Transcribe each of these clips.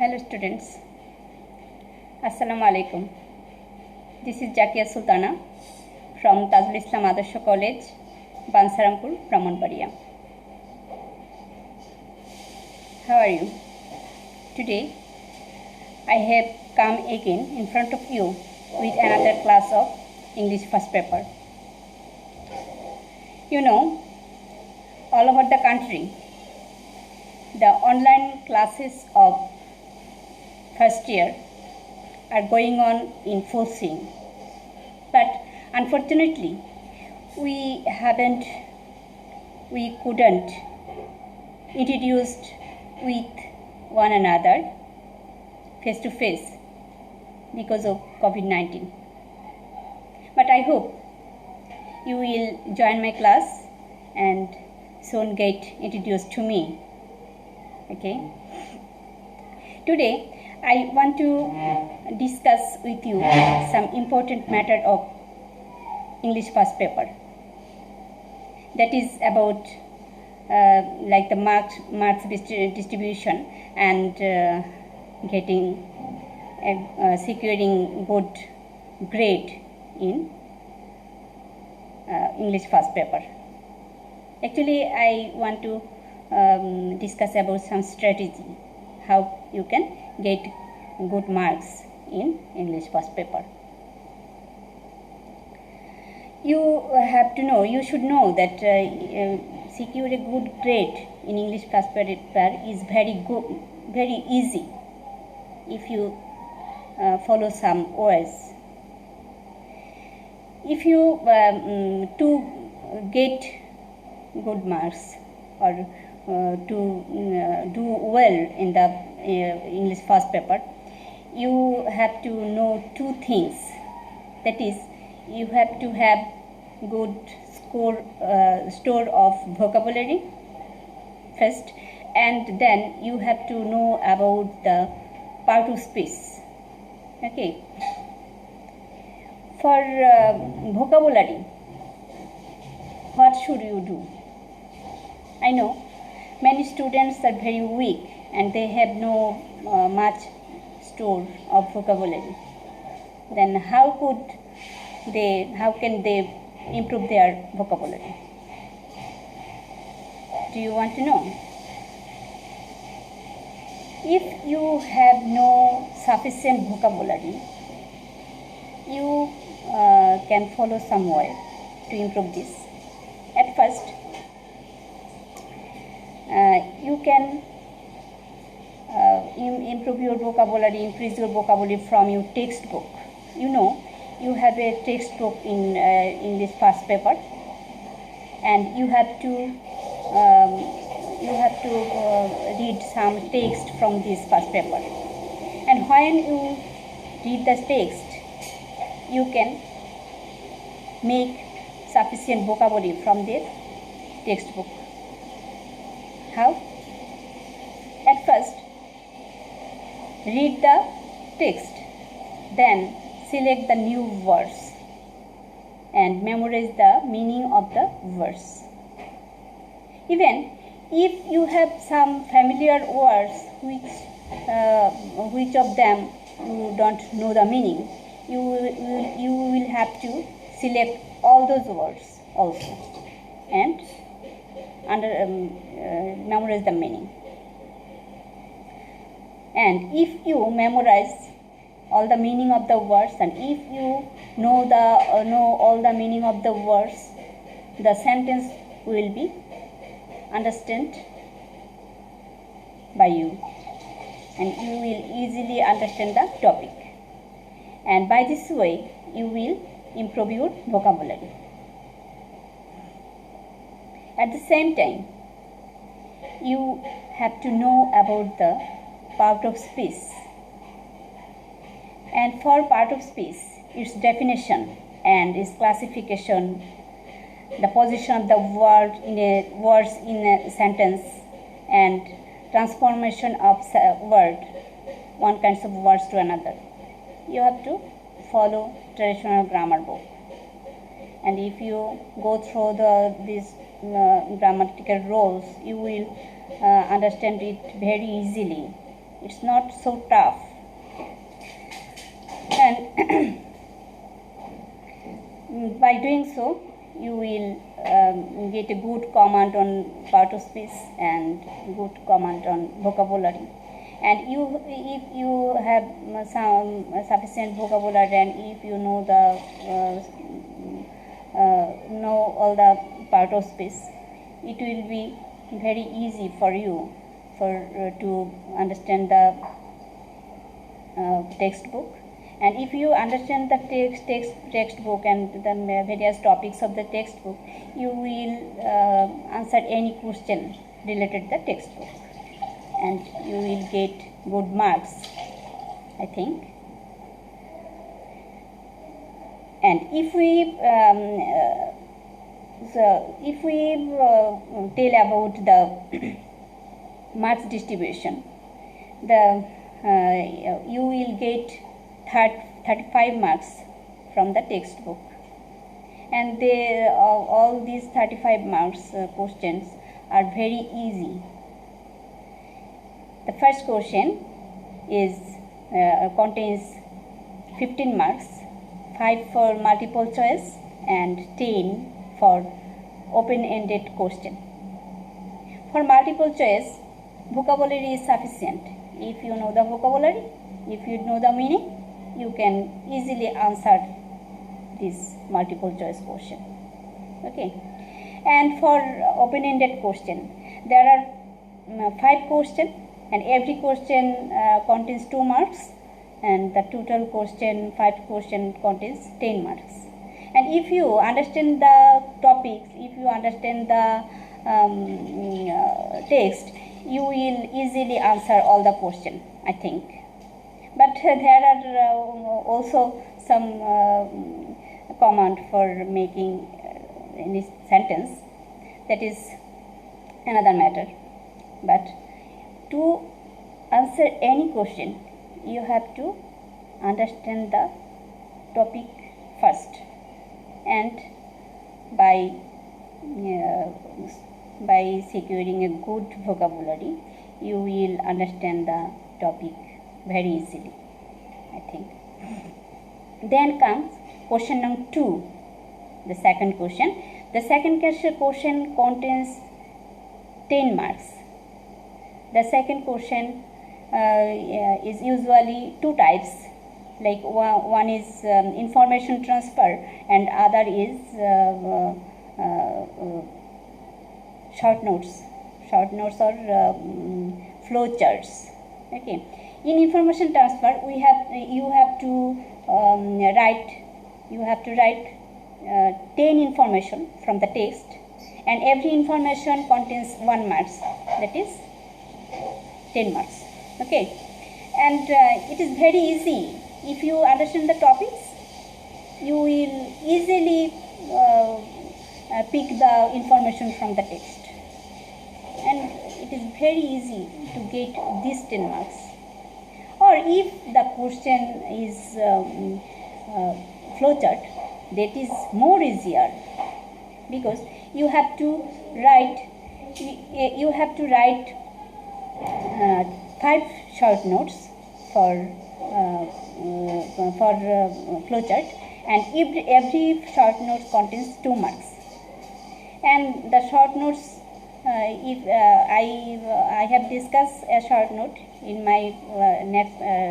Hello students, Assalamu alaikum. This is Jakia Sultana from Tajul Islam Adarsha College, Bansarampur, Brahmanbaria. How are you? Today I have come again in front of you with another class of English first paper. You know, all over the country, the online classes of first year are going on in full swing, but unfortunately we couldn't introduce with one another face to face because of COVID-19. But I hope you will join my class and soon get introduced to me. Okay. Today I want to discuss with you some important matter of English first paper. That is about like the marks distribution and securing good grade in English first paper. Actually, I want to discuss about some strategy, how you can get good marks in English first paper. You should know that secure a good grade in English first paper is very easy if you follow some ways. If you to get good marks or to do well in the English first paper, you have to know two things. That is, you have to have good store of vocabulary first, and then you have to know about the part of speech. Okay. For vocabulary, what should you do? I know many students are very weak and they have no much store of vocabulary. Then how can they improve their vocabulary? Do you want to know? If you have no sufficient vocabulary, you can follow some way to improve this. At first, you can improve your vocabulary, increase your vocabulary from your textbook. You know, you have a textbook in English first paper, and you have to read some text from this first paper. And when you read the text, you can make sufficient vocabulary from the textbook. How? At first, read the text, then select the new words and memorize the meaning of the words. Even if you have some familiar words which of them you don't know the meaning, you will have to select all those words also and memorize the meaning. And if you memorize all the meaning of the words, and if you know all the meaning of the words, the sentence will be understood by you, and you will easily understand the topic. And by this way, you will improve your vocabulary. At the same time, you have to know about the part of speech. And for part of speech, its definition and its classification, the position of the words in a sentence, and transformation of one kind of words to another. You have to follow traditional grammar book. And if you go through these grammatical rules, you will understand it very easily It's not so tough. And by doing so, you will get a good command on part of speech and good command on vocabulary. And if you have some sufficient vocabulary, and if you know know all the part of speech, it will be very easy for you to understand the textbook. And if you understand the textbook and the various topics of the textbook, you will answer any question related to the textbook, and you will get good marks, I think. And if we tell about the marks distribution, you will get 35 marks from the textbook, and all these 35 marks questions are very easy. The first question is contains 15 marks, 5 for multiple choice and 10 for open-ended question. For multiple choice, vocabulary is sufficient. If you know the vocabulary, if you know the meaning, you can easily answer this multiple choice question. Okay. And for open-ended question, there are 5 questions, and every question contains 2 marks, and the total question 5 question contains 10 marks. And if you understand the topics, if you understand the text, you will easily answer all the question, I think. But there are also some command for making any sentence. That is another matter. But to answer any question, you have to understand the topic first, and by securing a good vocabulary, you will understand the topic very easily, I think. Then comes question number 2, the second question. The second question contains 10 marks. The second question is usually 2 types, like one is information transfer and other is short notes or flow charts. Okay. In information transfer, you have to write 10 information from the text, and every information contains 1 marks, that is 10 marks. Okay. And it is very easy. If you understand the topics, you will easily pick the information from the text, and it is very easy to get these 10 marks. Or if the question is flowchart, that is more easier, because you have to write 5 short notes for flowchart, and every short note contains 2 marks. And the short notes, I have discussed a short note in my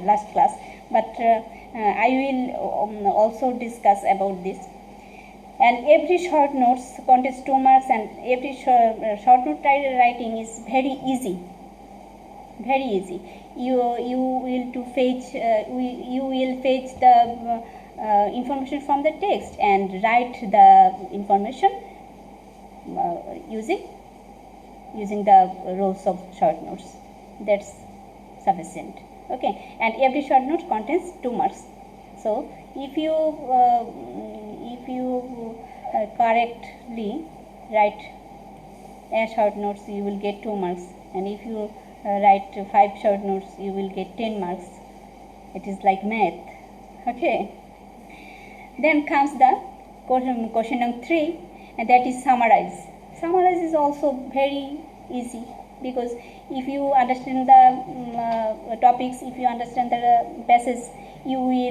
last class, but I will also discuss about this. And every short notes contains 2 marks, and every short note writing is very easy. Very easy. You will fetch the information from the text and write the information using the rows of short notes. That's sufficient. Okay. And every short note contains 2 marks. So if you correctly write a short notes, you will get 2 marks, and if you write 5 short notes, you will get 10 marks. It is like math. Okay. Then comes the question number 3, and that is summarize. Summarize is also very easy. because if you understand the topics, if you understand the passage, you will